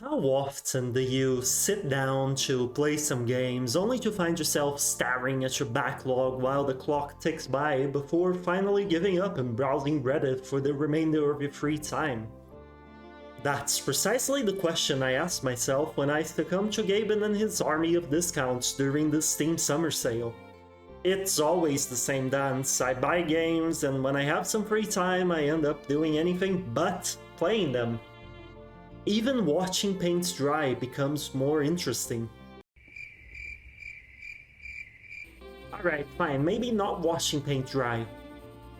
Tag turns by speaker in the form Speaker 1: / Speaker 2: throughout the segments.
Speaker 1: How often do you sit down to play some games only to find yourself staring at your backlog while the clock ticks by before finally giving up and browsing Reddit for the remainder of your free time? That's precisely the question I asked myself when I succumbed to Gaben and his army of discounts during the Steam Summer Sale. It's always the same dance. I buy games, and when I have some free time, I end up doing anything but playing them. Even watching paint dry becomes more interesting. Alright, fine, maybe not watching paint dry.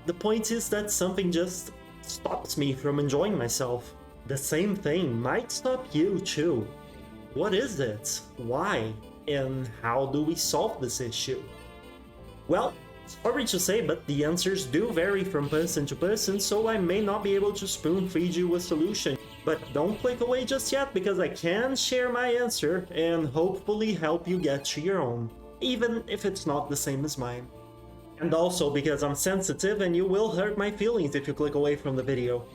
Speaker 1: The point is that something just stops me from enjoying myself. The same thing might stop you too. What is it? Why? And how do we solve this issue? Well, sorry to say, but the answers do vary from person to person, so I may not be able to spoon feed you a solution. But don't click away just yet, because I can share my answer and hopefully help you get to your own, even if it's not the same as mine. And also because I'm sensitive and you will hurt my feelings if you click away from the video.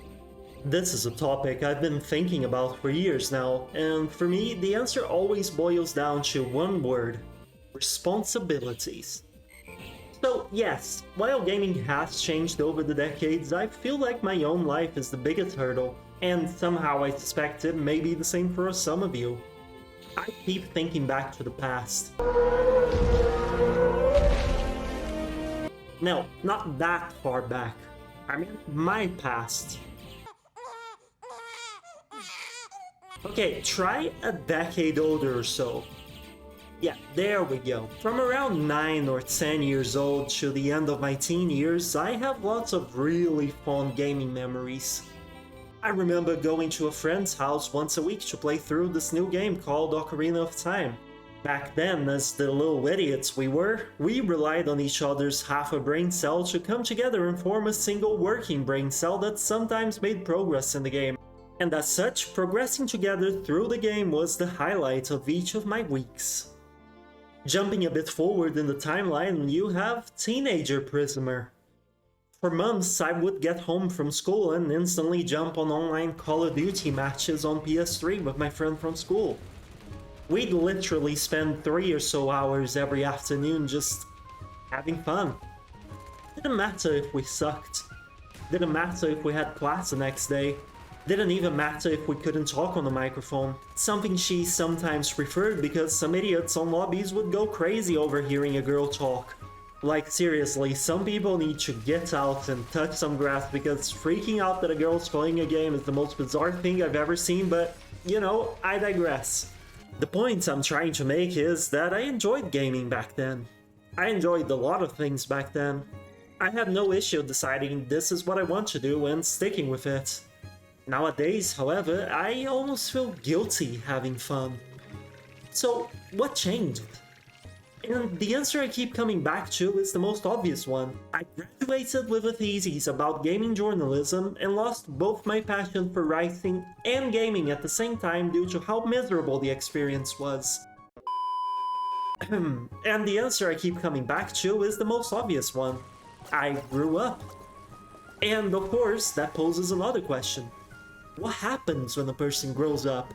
Speaker 1: This is a topic I've been thinking about for years now, and for me, the answer always boils down to one word: responsibilities. So yes, while gaming has changed over the decades, I feel like my own life is the biggest hurdle, and somehow I suspect it may be the same for some of you. I keep thinking back to the past. No, not that far back. I mean, my past. Okay, try a decade older or so. Yeah, there we go. From around 9 or 10 years old to the end of my teen years, I have lots of really fond gaming memories. I remember going to a friend's house once a week to play through this new game called Ocarina of Time. Back then, as the little idiots we were, we relied on each other's half a brain cell to come together and form a single working brain cell that sometimes made progress in the game. And as such, progressing together through the game was the highlight of each of my weeks. Jumping a bit forward in the timeline, you have Teenager Prisoner. For months, I would get home from school and instantly jump on online Call of Duty matches on PS3 with my friend from school. We'd literally spend 3 or so hours every afternoon just having fun. Didn't matter if we sucked. Didn't matter if we had class the next day. Didn't even matter if we couldn't talk on the microphone, something she sometimes preferred because some idiots on lobbies would go crazy over hearing a girl talk. Like seriously, some people need to get out and touch some grass because freaking out that a girl's playing a game is the most bizarre thing I've ever seen, but you know, I digress. The point I'm trying to make is that I enjoyed gaming back then. I enjoyed a lot of things back then. I had no issue deciding this is what I want to do and sticking with it. Nowadays, however, I almost feel guilty having fun. So, what changed? And the answer I keep coming back to is the most obvious one. I graduated with a thesis about gaming journalism and lost both my passion for writing and gaming at the same time due to how miserable the experience was. And the answer I keep coming back to is the most obvious one. I grew up. And of course, that poses another question. What happens when a person grows up?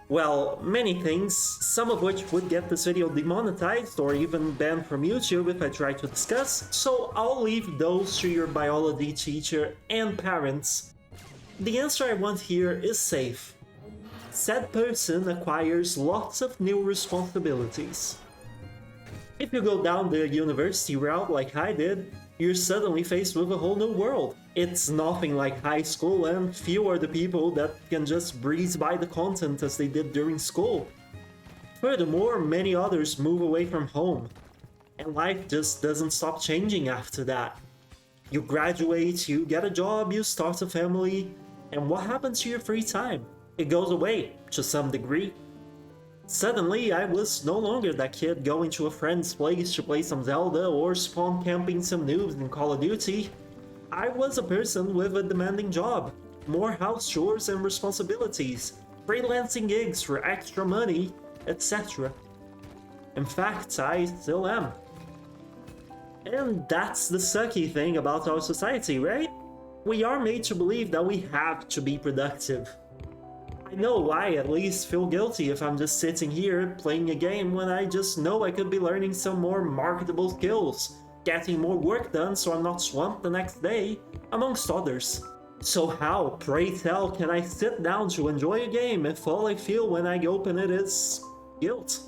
Speaker 1: Well, many things, some of which would get this video demonetized or even banned from YouTube if I try to discuss, so I'll leave those to your biology teacher and parents. The answer I want here is safe. Said person acquires lots of new responsibilities. If you go down the university route like I did, you're suddenly faced with a whole new world. It's nothing like high school, and few are the people that can just breeze by the content as they did during school. Furthermore, many others move away from home, and life just doesn't stop changing after that. You graduate, you get a job, you start a family, and what happens to your free time? It goes away, to some degree. Suddenly, I was no longer that kid going to a friend's place to play some Zelda or spawn camping some noobs in Call of Duty. I was a person with a demanding job, more house chores and responsibilities, freelancing gigs for extra money, etc. In fact, I still am. And that's the sucky thing about our society, right? We are made to believe that we have to be productive. I know I at least feel guilty if I'm just sitting here playing a game when I just know I could be learning some more marketable skills, getting more work done so I'm not swamped the next day, amongst others. So how, pray tell, can I sit down to enjoy a game if all I feel when I open it is guilt?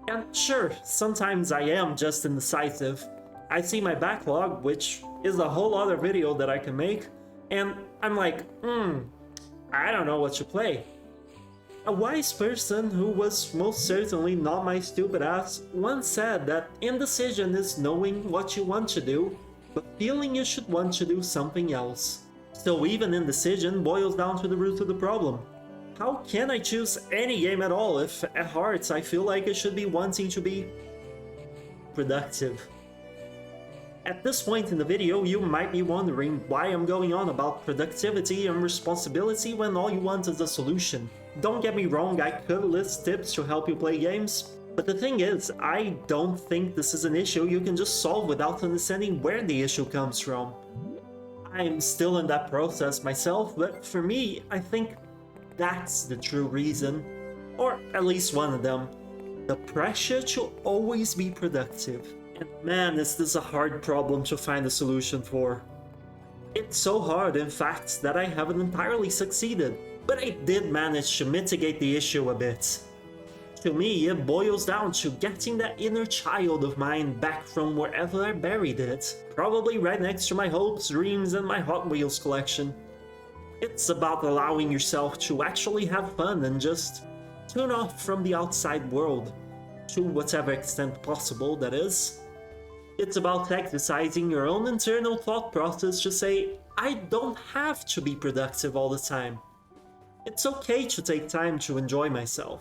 Speaker 1: And sure, sometimes I am just indecisive. I see my backlog, which is a whole other video that I can make, and I'm like, I don't know what to play. A wise person who was most certainly not my stupid ass once said that indecision is knowing what you want to do, but feeling you should want to do something else. So even indecision boils down to the root of the problem. How can I choose any game at all if at heart I feel like I should be wanting to be productive? At this point in the video, you might be wondering why I'm going on about productivity and responsibility when all you want is a solution. Don't get me wrong, I could list tips to help you play games, but the thing is, I don't think this is an issue you can just solve without understanding where the issue comes from. I'm still in that process myself, but for me, I think that's the true reason, or at least one of them. The pressure to always be productive. And man, is this a hard problem to find a solution for. It's so hard, in fact, that I haven't entirely succeeded, but I did manage to mitigate the issue a bit. To me, it boils down to getting that inner child of mine back from wherever I buried it, probably right next to my hopes, dreams, and my Hot Wheels collection. It's about allowing yourself to actually have fun and just tune off from the outside world, to whatever extent possible, that is. It's about exercising your own internal thought process to say, I don't have to be productive all the time. It's okay to take time to enjoy myself.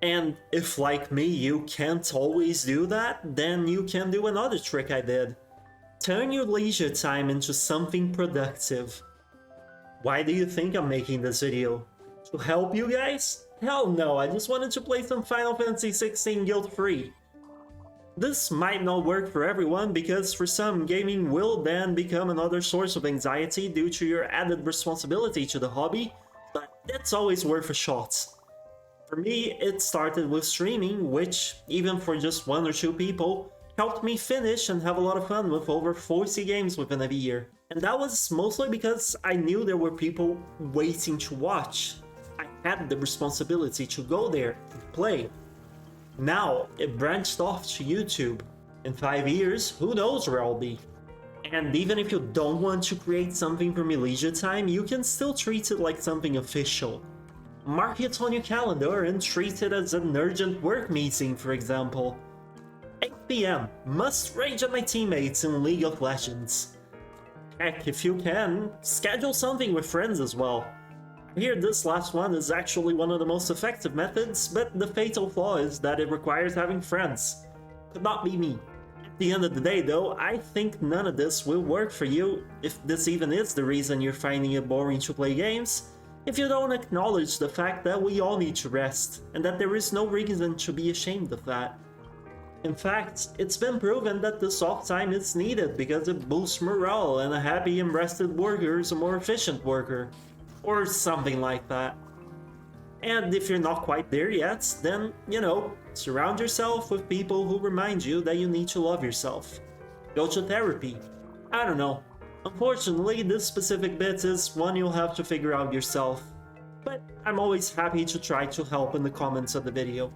Speaker 1: And if, like me, you can't always do that, then you can do another trick I did. Turn your leisure time into something productive. Why do you think I'm making this video? To help you guys? Hell no, I just wanted to play some Final Fantasy XVI guilt-free. This might not work for everyone because for some, gaming will then become another source of anxiety due to your added responsibility to the hobby, but it's always worth a shot. For me, it started with streaming, which, even for just 1 or 2 people, helped me finish and have a lot of fun with over 40 games within a year. And that was mostly because I knew there were people waiting to watch. I had the responsibility to go there and play. Now, it branched off to YouTube. In 5 years, who knows where I'll be. And even if you don't want to create something from your leisure time, you can still treat it like something official. Mark it on your calendar and treat it as an urgent work meeting, for example. 8 PM, must rage at my teammates in League of Legends. Heck, if you can, schedule something with friends as well. I hear this last one is actually one of the most effective methods, but the fatal flaw is that it requires having friends. Could not be me. At the end of the day though, I think none of this will work for you, if this even is the reason you're finding it boring to play games, if you don't acknowledge the fact that we all need to rest, and that there is no reason to be ashamed of that. In fact, it's been proven that this off time is needed because it boosts morale and a happy and rested worker is a more efficient worker. Or something like that. And if you're not quite there yet, then, surround yourself with people who remind you that you need to love yourself. Go to therapy. I don't know. Unfortunately, this specific bit is one you'll have to figure out yourself. But I'm always happy to try to help in the comments of the video.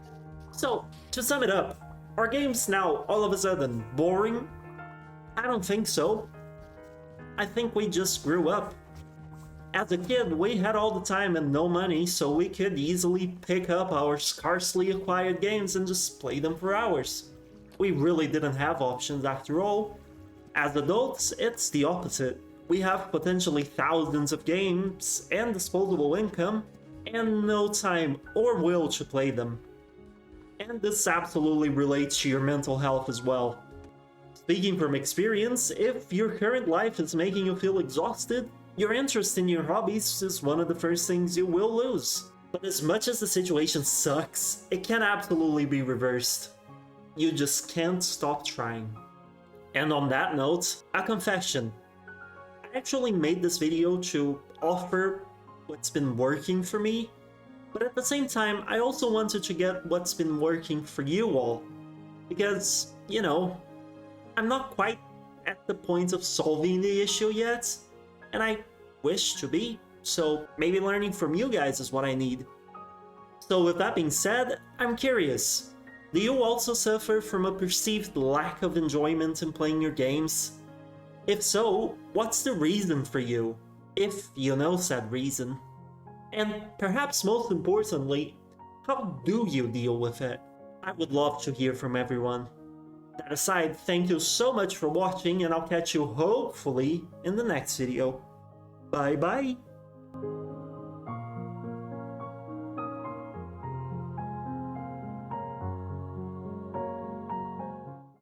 Speaker 1: So, to sum it up, are games now all of a sudden boring? I don't think so. I think we just grew up. As a kid, we had all the time and no money, so we could easily pick up our scarcely acquired games and just play them for hours. We really didn't have options after all. As adults, it's the opposite. We have potentially thousands of games and disposable income, and no time or will to play them. And this absolutely relates to your mental health as well. Speaking from experience, if your current life is making you feel exhausted, your interest in your hobbies is one of the first things you will lose. But as much as the situation sucks, it can absolutely be reversed. You just can't stop trying. And on that note, a confession. I actually made this video to offer what's been working for me, but at the same time, I also wanted to get what's been working for you all. Because, I'm not quite at the point of solving the issue yet, and I wish to be, so maybe learning from you guys is what I need. So with that being said, I'm curious, do you also suffer from a perceived lack of enjoyment in playing your games? If so, what's the reason for you? If you know said reason. And perhaps most importantly, how do you deal with it? I would love to hear from everyone. That aside, thank you so much for watching, and I'll catch you hopefully in the next video. Bye bye!